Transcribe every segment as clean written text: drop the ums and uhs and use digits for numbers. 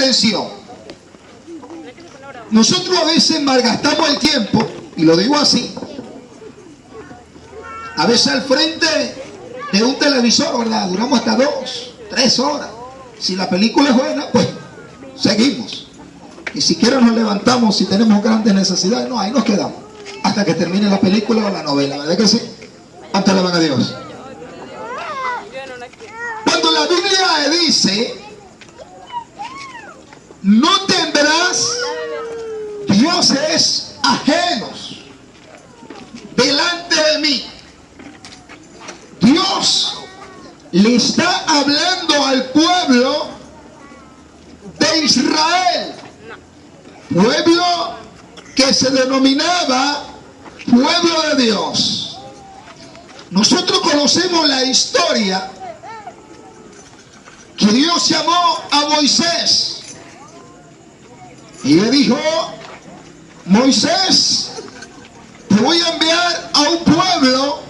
atención. Nosotros a veces malgastamos el tiempo, y lo digo así, a veces al frente de un televisor, ¿verdad? Duramos hasta 2, 3 horas. Si la película es buena, pues seguimos. Ni siquiera nos levantamos si tenemos grandes necesidades. No, ahí nos quedamos hasta que termine la película o la novela. ¿Verdad que sí? ¿Cuánto alaban a Dios? Cuando la Biblia dice, no tendrás dioses ajenos delante de mí. Dios le está hablando al pueblo de Israel, pueblo que se denominaba pueblo de Dios. Nosotros conocemos la historia que Dios llamó a Moisés y le dijo: Moisés, te voy a enviar a un pueblo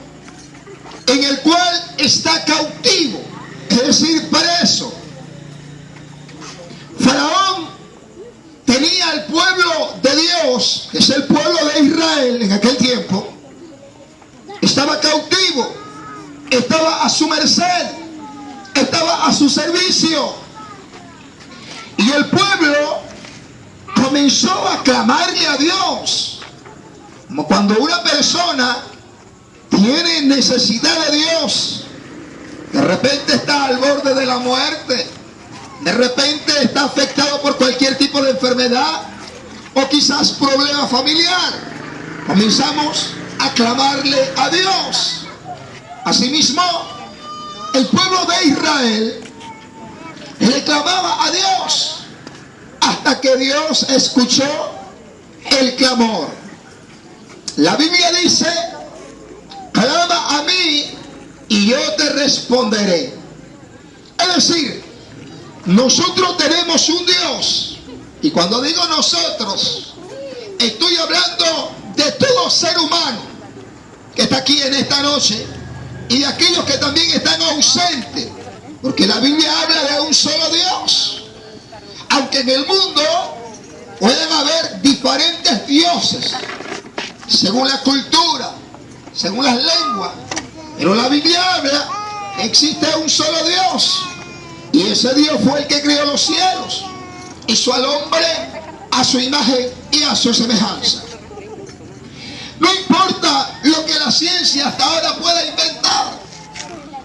en el cual está cautivo, es decir, preso. Faraón tenía al pueblo de Dios, que es el pueblo de Israel en aquel tiempo, estaba cautivo, estaba a su merced, estaba a su servicio. Y el pueblo comenzó a clamarle a Dios, como cuando una persona tiene necesidad de Dios, de repente está al borde de la muerte, de repente está afectado por cualquier tipo de enfermedad o quizás problema familiar, comenzamos a clamarle a Dios. Asimismo, el pueblo de Israel le clamaba a Dios hasta que Dios escuchó el clamor. La Biblia dice: clama a mí y yo te responderé. Es decir, nosotros tenemos un Dios, y cuando digo nosotros, estoy hablando de todo ser humano que está aquí en esta noche y de aquellos que también están ausentes, porque la Biblia habla de un solo Dios. Aunque en el mundo pueden haber diferentes dioses, según la cultura, según las lenguas, pero la Biblia habla que existe un solo Dios, y ese Dios fue el que creó los cielos, hizo al hombre a su imagen y a su semejanza. No importa lo que la ciencia hasta ahora pueda inventar,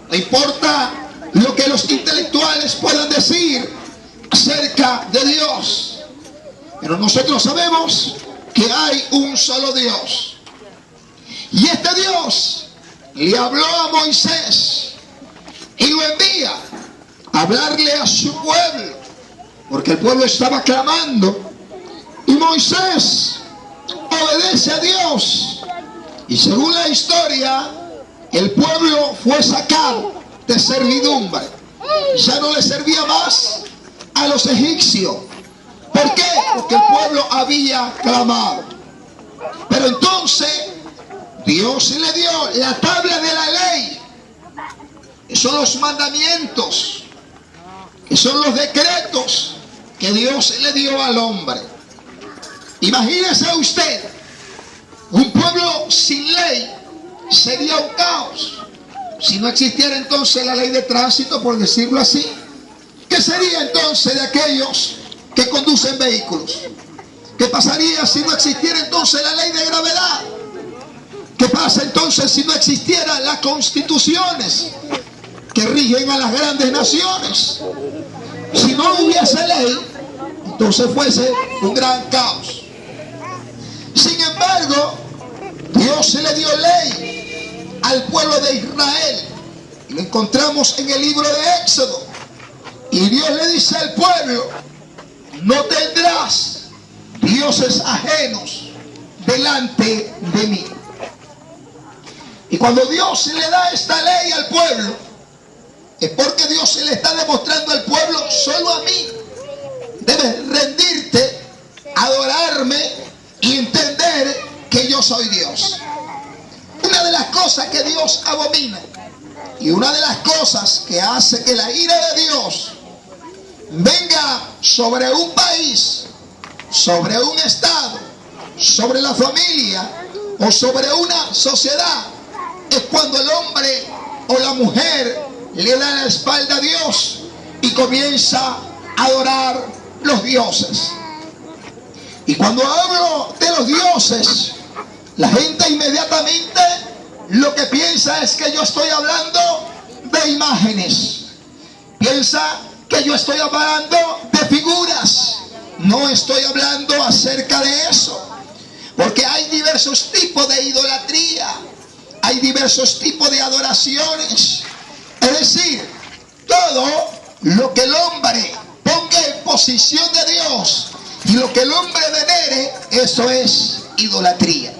no importa lo que los intelectuales puedan decir acerca de Dios, pero nosotros sabemos que hay un solo Dios. Y este Dios le habló a Moisés y lo envía a hablarle a su pueblo, porque el pueblo estaba clamando, y Moisés obedece a Dios, y según la historia, el pueblo fue sacado de servidumbre. Ya no le servía más a los egipcios. ¿Por qué? Porque el pueblo había clamado. Pero entonces Dios le dio la tabla de la ley, que son los mandamientos, que son los decretos que Dios le dio al hombre. Imagínese usted, un pueblo sin ley sería un caos. Si no existiera entonces la ley de tránsito, por decirlo así, ¿qué sería entonces de aquellos que conducen vehículos? ¿Qué pasaría si no existiera entonces la ley de gravedad? ¿Qué pasa entonces si no existieran las constituciones que rigen a las grandes naciones? Si no hubiese ley, entonces fuese un gran caos. Sin embargo, Dios le dio ley al pueblo de Israel, y lo encontramos en el libro de Éxodo. Y Dios le dice al pueblo: no tendrás dioses ajenos delante de mí. Y cuando Dios le da esta ley al pueblo, es porque Dios se le está demostrando al pueblo: solo a mí debes rendirte, adorarme y entender que yo soy Dios. Una de las cosas que Dios abomina, y una de las cosas que hace que la ira de Dios venga sobre un país, sobre un estado, sobre la familia o sobre una sociedad, es cuando el hombre o la mujer le da la espalda a Dios y comienza a adorar los dioses. Y cuando hablo de los dioses, la gente inmediatamente lo que piensa es que yo estoy hablando de imágenes. Piensa que yo estoy hablando de figuras. No estoy hablando acerca de eso. Porque hay diversos tipos de idolatría. Hay diversos tipos de adoraciones. Es decir, todo lo que el hombre ponga en posición de Dios y lo que el hombre venere, eso es idolatría.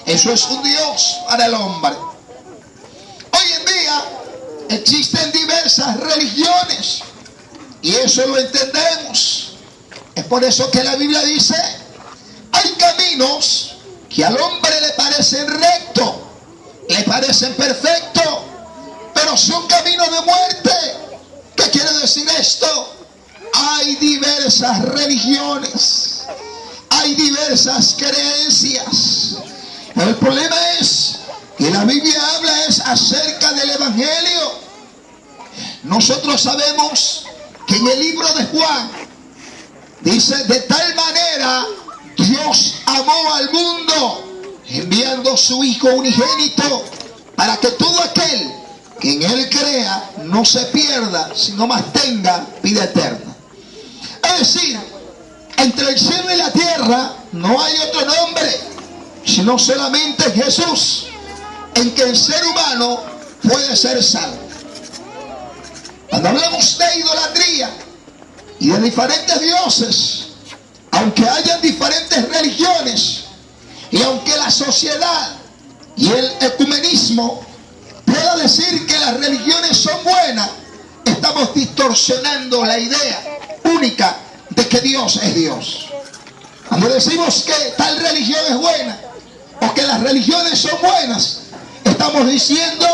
Eso es un Dios para el hombre. Hoy en día existen diversas religiones y eso lo entendemos. Es por eso que la Biblia dice: hay caminos que al hombre le parecen rectos, le parecen perfectos, pero son caminos de muerte. ¿Qué quiere decir esto? Hay diversas religiones, hay diversas creencias. El problema es que la Biblia habla es acerca del Evangelio. Nosotros sabemos que en el libro de Juan dice: de tal manera Dios amó al mundo, enviando su Hijo unigénito, para que todo aquel que en Él crea no se pierda, sino más tenga vida eterna. Es decir, entre el cielo y la tierra no hay otro nombre, sino solamente Jesús, en que el ser humano puede ser salvo. Cuando hablamos de idolatría y de diferentes dioses, aunque hayan diferentes religiones y aunque la sociedad y el ecumenismo pueda decir que las religiones son buenas, estamos distorsionando la idea única de que Dios es Dios. Cuando decimos que tal religión es buena o que las religiones son buenas, estamos diciendo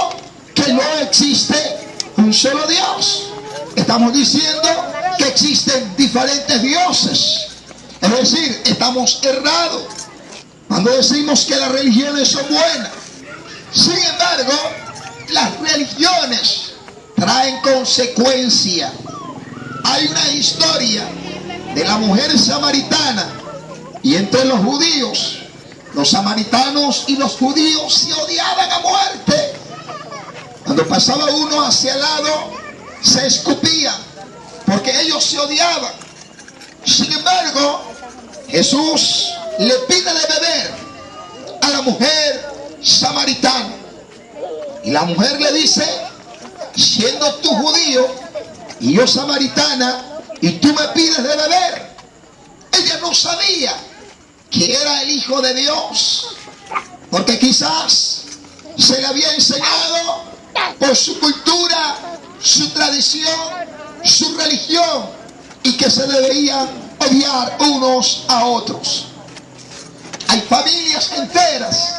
que no existe un solo Dios. Estamos diciendo que existen diferentes dioses. Es decir, estamos errados cuando decimos que las religiones son buenas. Sin embargo, las religiones traen consecuencias. Hay una historia de la mujer samaritana, y entre los judíos, los samaritanos y los judíos se odiaban a muerte. Cuando pasaba uno hacia el lado, se escupían, porque ellos se odiaban. Sin embargo, Jesús le pide de beber a la mujer samaritana, y la mujer le dice: siendo tú judío y yo samaritana, y tú me pides de beber. Ella no sabía que era el Hijo de Dios, porque quizás se le había enseñado por su cultura, su tradición, su religión, y que se deberían odiar unos a otros. Hay familias enteras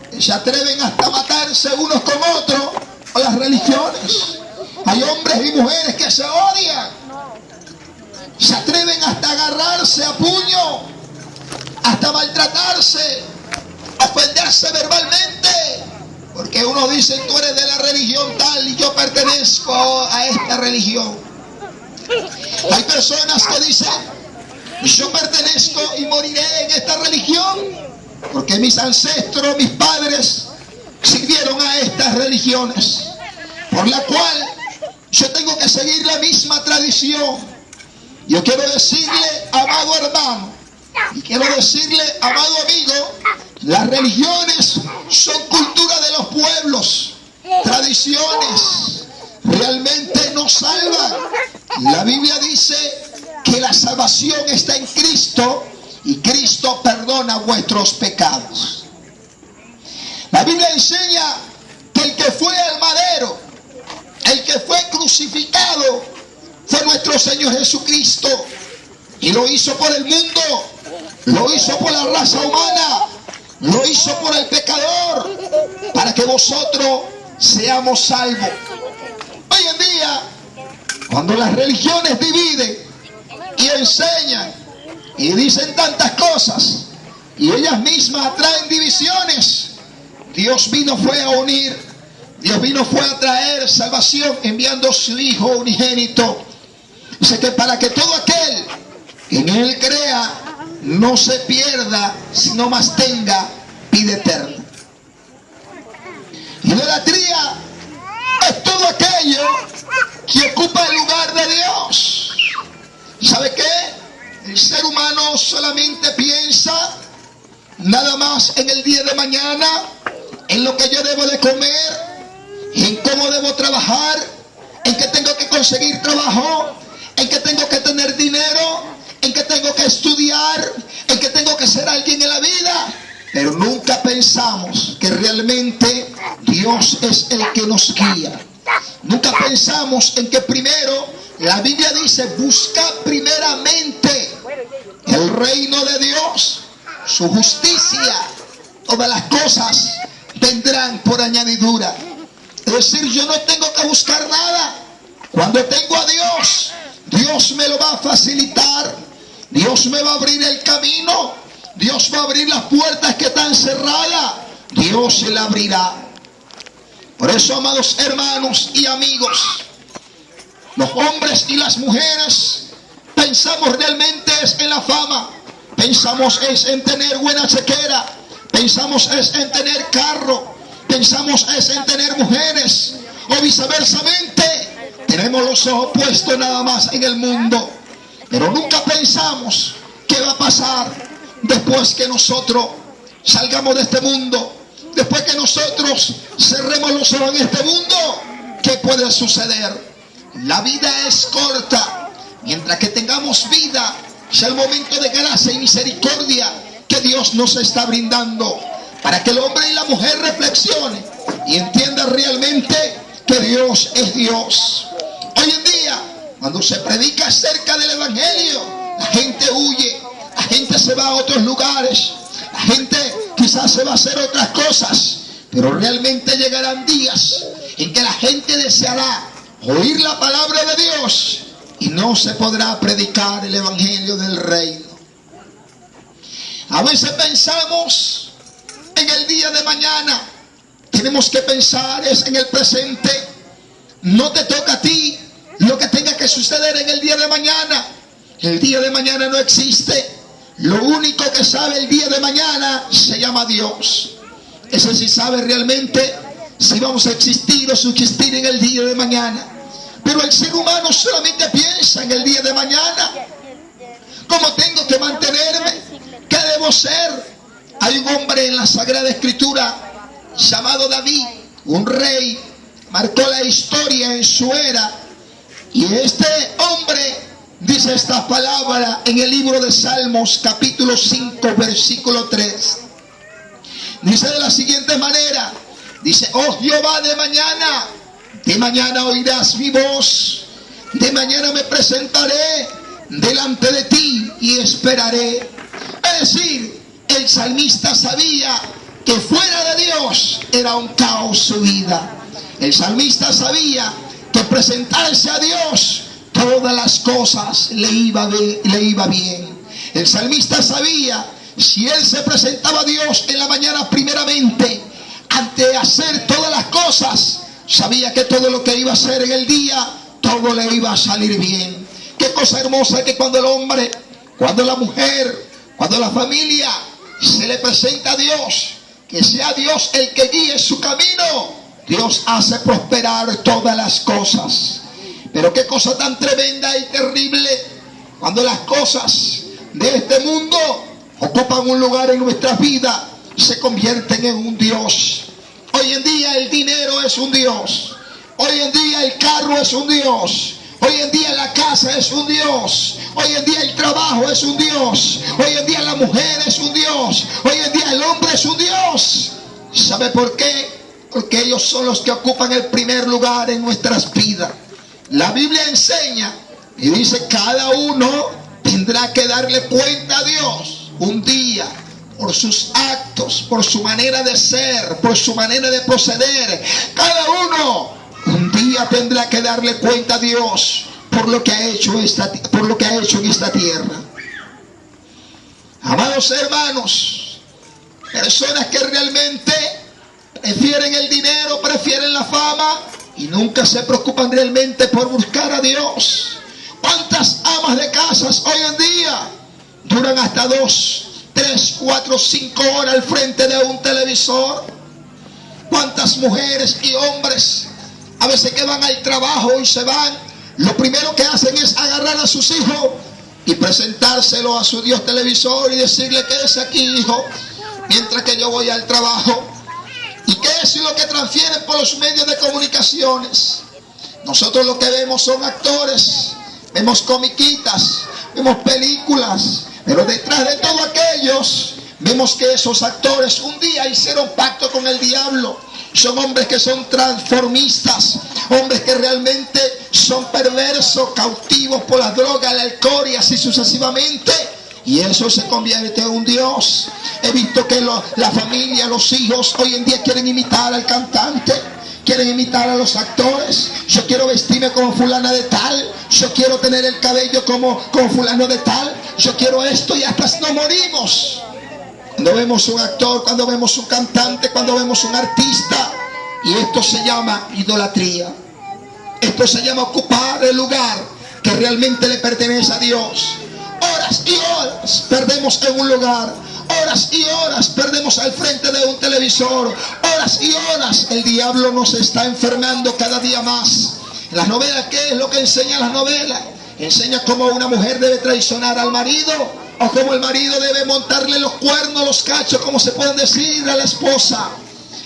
que se atreven hasta matarse unos con otros por las religiones. Hay hombres y mujeres que se odian, se atreven hasta agarrarse a puño, hasta maltratarse, ofenderse verbalmente, porque uno dice: tú eres de la religión tal y yo pertenezco a esta religión. Hay personas que dicen: yo pertenezco y moriré en esta religión porque mis ancestros, mis padres sirvieron a estas religiones, por la cual yo tengo que seguir la misma tradición. Yo quiero decirle, amado hermano, y quiero decirle, amado amigo, las religiones son cultura de los pueblos, tradiciones, realmente no salvan. La Biblia dice que la salvación está en Cristo y Cristo perdona vuestros pecados. La Biblia enseña que el que fue al madero, el que fue crucificado, fue nuestro Señor Jesucristo, y lo hizo por el mundo, lo hizo por la raza humana, lo hizo por el pecador, para que vosotros seamos salvos. Hoy en día, cuando las religiones dividen, y enseñan y dicen tantas cosas y ellas mismas traen divisiones. Dios vino fue a unir. Dios vino fue a traer salvación enviando a su Hijo unigénito. Dice que para que todo aquel que en Él crea no se pierda, sino más tenga vida eterna. Idolatría es todo aquello que ocupa el lugar de Dios. ¿Sabe qué? El ser humano solamente piensa nada más en el día de mañana, en lo que yo debo de comer, en cómo debo trabajar, en que tengo que conseguir trabajo, en que tengo que tener dinero, en que tengo que estudiar, en que tengo que ser alguien en la vida. Pero nunca pensamos que realmente Dios es el que nos guía. Nunca pensamos en que primero, la Biblia dice, busca primeramente el reino de Dios, su justicia, todas las cosas vendrán por añadidura. Es decir, yo no tengo que buscar nada. Cuando tengo a Dios, Dios me lo va a facilitar. Dios me va a abrir el camino. Dios va a abrir las puertas que están cerradas. Dios se la abrirá. Por eso, amados hermanos y amigos, los hombres y las mujeres pensamos realmente es en la fama. Pensamos es en tener buena chequera. Pensamos es en tener carro. Pensamos es en tener mujeres. O viceversamente, tenemos los ojos puestos nada más en el mundo. Pero nunca pensamos qué va a pasar después que nosotros salgamos de este mundo. Después que nosotros cerremos los ojos en este mundo, ¿qué puede suceder? La vida es corta. Mientras que tengamos vida, es el momento de gracia y misericordia que Dios nos está brindando, para que el hombre y la mujer reflexionen y entiendan realmente que Dios es Dios. Hoy en día, cuando se predica acerca del Evangelio, la gente huye, la gente se va a otros lugares, la gente quizás se va a hacer otras cosas, pero realmente llegarán días en que la gente deseará oír la palabra de Dios y no se podrá predicar el Evangelio del reino. A veces pensamos en el día de mañana. Tenemos que pensar es en el presente. No te toca a ti lo que tenga que suceder en el día de mañana. El día de mañana no existe. Lo único que sabe el día de mañana se llama Dios. Ese sí sabe realmente si vamos a existir o subsistir en el día de mañana. Pero el ser humano solamente piensa en el día de mañana. ¿Cómo tengo que mantenerme? ¿Qué debo ser? Hay un hombre en la Sagrada Escritura llamado David, un rey, marcó la historia en su era. Y este hombre dice estas palabras en el libro de Salmos, capítulo 5, versículo 3. Dice de la siguiente manera, dice: oh Jehová, de mañana oirás mi voz, de mañana me presentaré delante de ti y esperaré. Es decir, el salmista sabía que fuera de Dios era un caos su vida. El salmista sabía que presentarse a Dios, todas las cosas le iba bien. El salmista sabía, si él se presentaba a Dios en la mañana primeramente, antes de hacer todas las cosas, sabía que todo lo que iba a hacer en el día, todo le iba a salir bien. Qué cosa hermosa que cuando el hombre, cuando la mujer, cuando la familia se le presenta a Dios, que sea Dios el que guíe su camino, Dios hace prosperar todas las cosas. Pero qué cosa tan tremenda y terrible cuando las cosas de este mundo ocupan un lugar en nuestras vidas, se convierten en un Dios. Hoy en día el dinero es un Dios. Hoy en día el carro es un Dios. Hoy en día la casa es un Dios. Hoy en día el trabajo es un Dios. Hoy en día la mujer es un Dios. Hoy en día el hombre es un Dios. ¿Sabe por qué? Porque ellos son los que ocupan el primer lugar en nuestras vidas. La Biblia enseña y dice: cada uno tendrá que darle cuenta a Dios un día, por sus actos, por su manera de ser, por su manera de proceder. Cada uno un día tendrá que darle cuenta a Dios por lo que ha hecho en esta tierra. Amados hermanos, personas que realmente prefieren el dinero, prefieren la fama y nunca se preocupan realmente por buscar a Dios. ¿Cuántas amas de casas hoy en día duran hasta 2, 3, 4, 5 horas al frente de un televisor? ¿Cuántas mujeres y hombres a veces que van al trabajo y se van, lo primero que hacen es agarrar a sus hijos y presentárselo a su Dios televisor y decirle: quédese aquí, hijo, mientras que yo voy al trabajo? ¿Y qué es lo que transfieren por los medios de comunicaciones? Nosotros lo que vemos son actores, vemos comiquitas, vemos películas, pero detrás de todos aquellos vemos que esos actores un día hicieron pacto con el diablo. Son hombres que son transformistas, hombres que realmente son perversos, cautivos por las drogas, el alcohol y así sucesivamente. Y eso se convierte en un Dios. He visto que la familia, los hijos hoy en día quieren imitar al cantante, quieren imitar a los actores. Yo quiero vestirme como fulana de tal, yo quiero tener el cabello como fulano de tal, yo quiero esto, y hasta nos morimos. Cuando vemos un actor, cuando vemos un cantante, cuando vemos un artista, y esto se llama idolatría. Esto se llama ocupar el lugar que realmente le pertenece a Dios. Horas y horas perdemos en un lugar, horas y horas perdemos al frente de un televisor, horas y horas. El diablo nos está enfermando cada día más. En las novelas, ¿qué es lo que enseñan las novelas? Enseña cómo una mujer debe traicionar al marido, o cómo el marido debe montarle los cuernos, los cachos, como se pueden decir, a la esposa.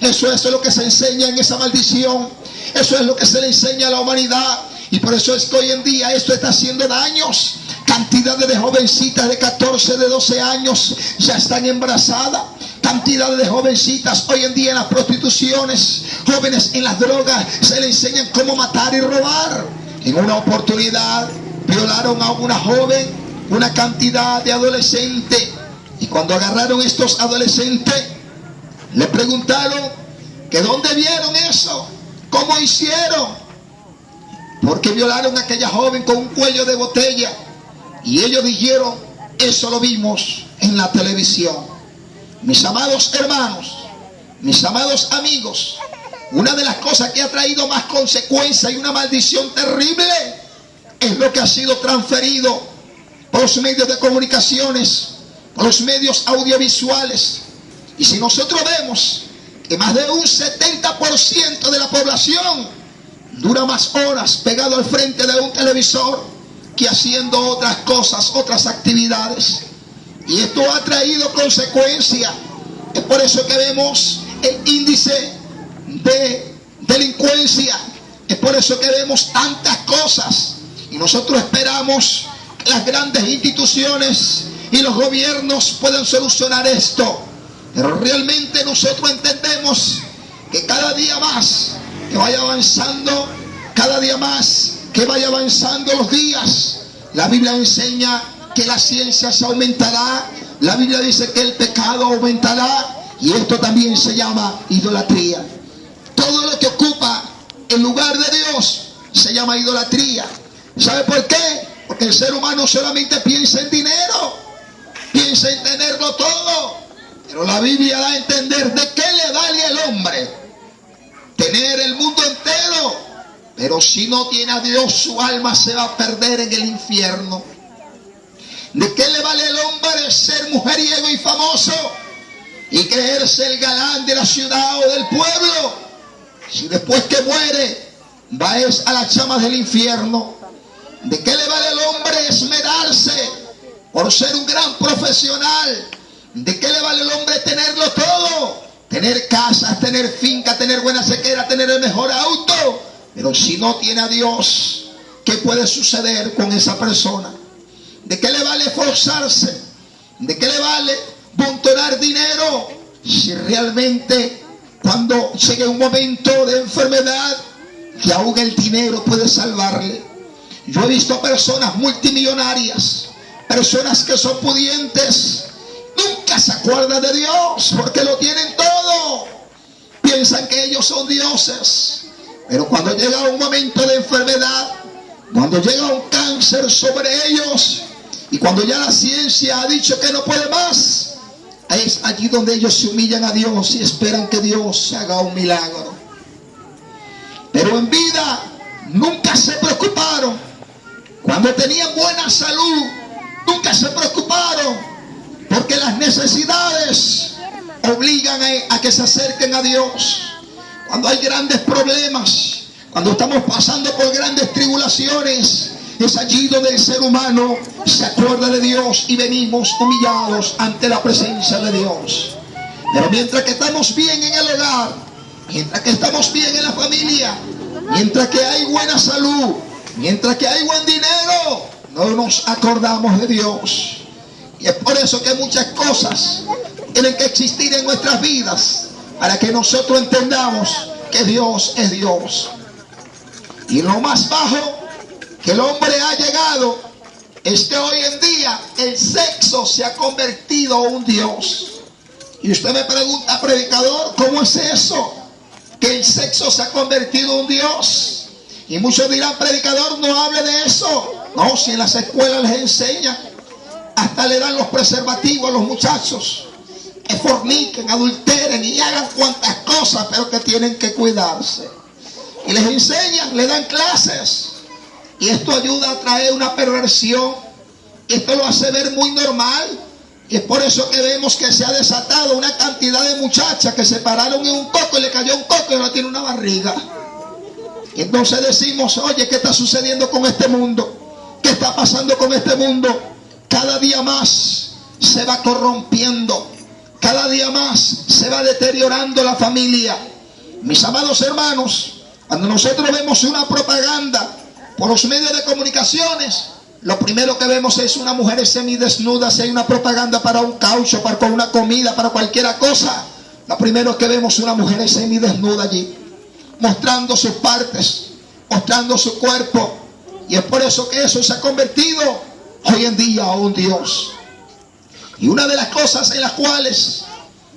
Eso es lo que se enseña en esa maldición. Eso es lo que se le enseña a la humanidad. Y por eso es que hoy en día esto está haciendo daños. Cantidades de jovencitas de 14, de 12 años ya están embarazadas. Cantidades de jovencitas hoy en día en las prostituciones, jóvenes en las drogas, se le enseñan cómo matar y robar. En una oportunidad violaron a una joven, una cantidad de adolescentes, y cuando agarraron estos adolescentes le preguntaron que dónde vieron eso, cómo hicieron, porque violaron a aquella joven con un cuello de botella. Y ellos dijeron: eso lo vimos en la televisión. Mis amados hermanos, mis amados amigos, una de las cosas que ha traído más consecuencias y una maldición terrible es lo que ha sido transferido por los medios de comunicaciones, por los medios audiovisuales. Y si nosotros vemos que más de un 70% de la población dura más horas pegado al frente de un televisor que haciendo otras cosas, otras actividades, y esto ha traído consecuencias. Es por eso que vemos el índice de delincuencia, es por eso que vemos tantas cosas. Y nosotros esperamos que las grandes instituciones y los gobiernos puedan solucionar esto, pero realmente nosotros entendemos que cada día más que vaya avanzando, cada día más que vaya avanzando los días, la Biblia enseña que la ciencia se aumentará, la Biblia dice que el pecado aumentará, y esto también se llama idolatría. Todo lo que ocupa el lugar de Dios se llama idolatría. ¿Sabe por qué? Porque el ser humano solamente piensa en dinero, piensa en tenerlo todo. Pero la Biblia da a entender: ¿de qué le vale al hombre tener el mundo entero? Pero si no tiene a Dios, su alma se va a perder en el infierno. ¿De qué le vale al hombre ser mujeriego y famoso y creerse el galán de la ciudad o del pueblo, si después que muere va a las llamas del infierno? ¿De qué le vale al hombre esmerarse por ser un gran profesional? ¿De qué le vale al hombre tenerlo todo? Tener casas, tener fincas, tener buena sequera, tener el mejor auto. Pero si no tiene a Dios, ¿qué puede suceder con esa persona? ¿De qué le vale esforzarse? ¿De qué le vale amontonar dinero si realmente cuando llegue un momento de enfermedad, que aún el dinero puede salvarle? Yo he visto personas multimillonarias, personas que son pudientes, nunca se acuerdan de Dios porque lo tienen todo. Piensan que ellos son dioses, pero cuando llega un momento de enfermedad, Cuando llega un cáncer sobre ellos y cuando ya la ciencia ha dicho que no puede más, es allí donde ellos se humillan a Dios y esperan que Dios haga un milagro. Pero en vida nunca se preocuparon. Cuando tenían buena salud, nunca se preocuparon, porque las necesidades obligan a que se acerquen a Dios. Cuando hay grandes problemas, cuando estamos pasando por grandes tribulaciones, es allí donde el ser humano se acuerda de Dios y venimos humillados ante la presencia de Dios. Pero mientras que estamos bien en el hogar, mientras que estamos bien en la familia, mientras que hay buena salud, mientras que hay buen dinero, no nos acordamos de Dios. Y es por eso que muchas cosas tienen que existir en nuestras vidas para que nosotros entendamos que Dios es Dios. Y lo más bajo que el hombre ha llegado es que hoy en día el sexo se ha convertido en un Dios. Y usted me pregunta, predicador, ¿cómo es eso? Que el sexo se ha convertido en un Dios. Y muchos dirán, predicador, no hable de eso. No, si en las escuelas les enseñan, hasta le dan los preservativos a los muchachos, que forniquen, adulteren y hagan cuantas cosas, pero que tienen que cuidarse. Y les enseñan, le dan clases. Y esto ayuda a traer una perversión. Esto lo hace ver muy normal. Y es por eso que vemos que se ha desatado una cantidad de muchachas que se pararon en un coco y le cayó un coco y ahora tiene una barriga. Y entonces decimos, oye, ¿qué está sucediendo con este mundo? ¿Qué está pasando con este mundo? Cada día más se va corrompiendo. Cada día más se va deteriorando la familia. Mis amados hermanos, cuando nosotros vemos una propaganda por los medios de comunicaciones, lo primero que vemos es una mujer semidesnuda. Si hay una propaganda para un caucho, para una comida, para cualquier cosa, lo primero que vemos es una mujer semidesnuda allí, mostrando sus partes, mostrando su cuerpo. Y es por eso que eso se ha convertido hoy en día a un Dios. Y una de las cosas en las cuales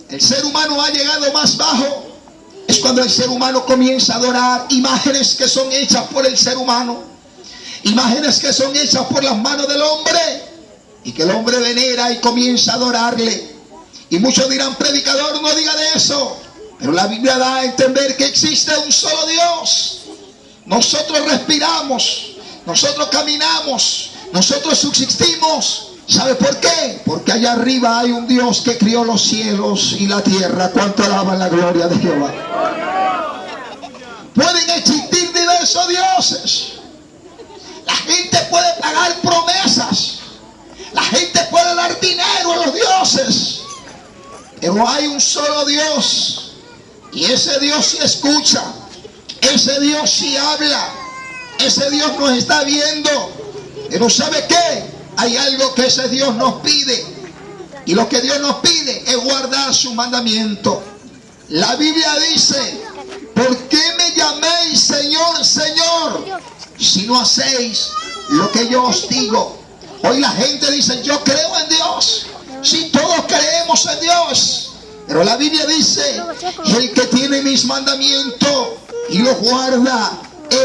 el ser humano ha llegado más bajo es cuando el ser humano comienza a adorar imágenes que son hechas por el ser humano, imágenes que son hechas por las manos del hombre y que el hombre venera y comienza a adorarle. Y muchos dirán, predicador, no diga de eso, pero la Biblia da a entender que existe un solo Dios. Nosotros respiramos, nosotros caminamos, nosotros subsistimos. ¿Sabe por qué? Porque allá arriba hay un Dios que crió los cielos y la tierra. ¿Cuánto alaban la gloria de Jehová? Pueden existir diversos dioses. La gente puede pagar promesas. La gente puede dar dinero a los dioses. Pero hay un solo Dios. Y ese Dios sí escucha. Ese Dios sí habla. Ese Dios nos está viendo. Pero ¿sabe qué? Hay algo que ese Dios nos pide. Y lo que Dios nos pide es guardar su mandamiento. La Biblia dice, ¿por qué me llaméis Señor, Señor, si no hacéis lo que yo os digo? Hoy la gente dice, yo creo en Dios. Sí, todos creemos en Dios. Pero la Biblia dice, el que tiene mis mandamientos y los guarda,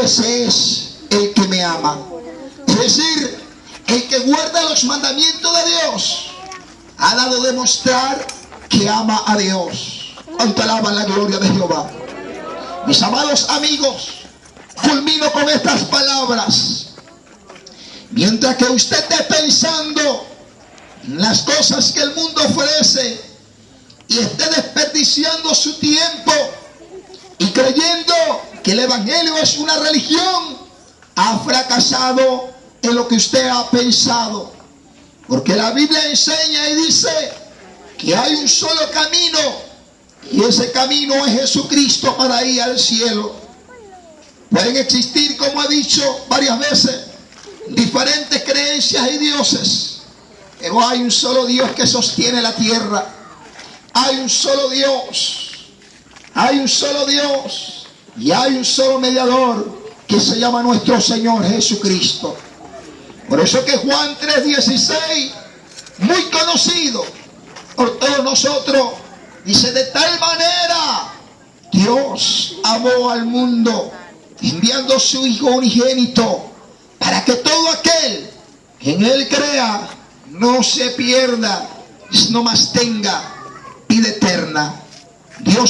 ese es el que me ama. Es decir, el que guarda los mandamientos de Dios ha dado a demostrar que ama a Dios. ¿Cuánto alaban la gloria de Jehová? Mis amados amigos, culmino con estas palabras. Mientras que usted esté pensando en las cosas que el mundo ofrece y esté desperdiciando su tiempo y creyendo que el evangelio es una religión, ha fracasado en lo que usted ha pensado. Porque la Biblia enseña y dice que hay un solo camino, y ese camino es Jesucristo para ir al cielo. Pueden existir, como he dicho varias veces, diferentes creencias y dioses, pero hay un solo Dios que sostiene la tierra. Hay un solo Dios. Hay un solo Dios. Y hay un solo mediador que se llama nuestro Señor Jesucristo. Por eso que Juan 3:16, muy conocido por todos nosotros, dice, de tal manera Dios amó al mundo, enviando su Hijo unigénito, para que todo aquel que en Él crea no se pierda, no más tenga vida eterna. Dios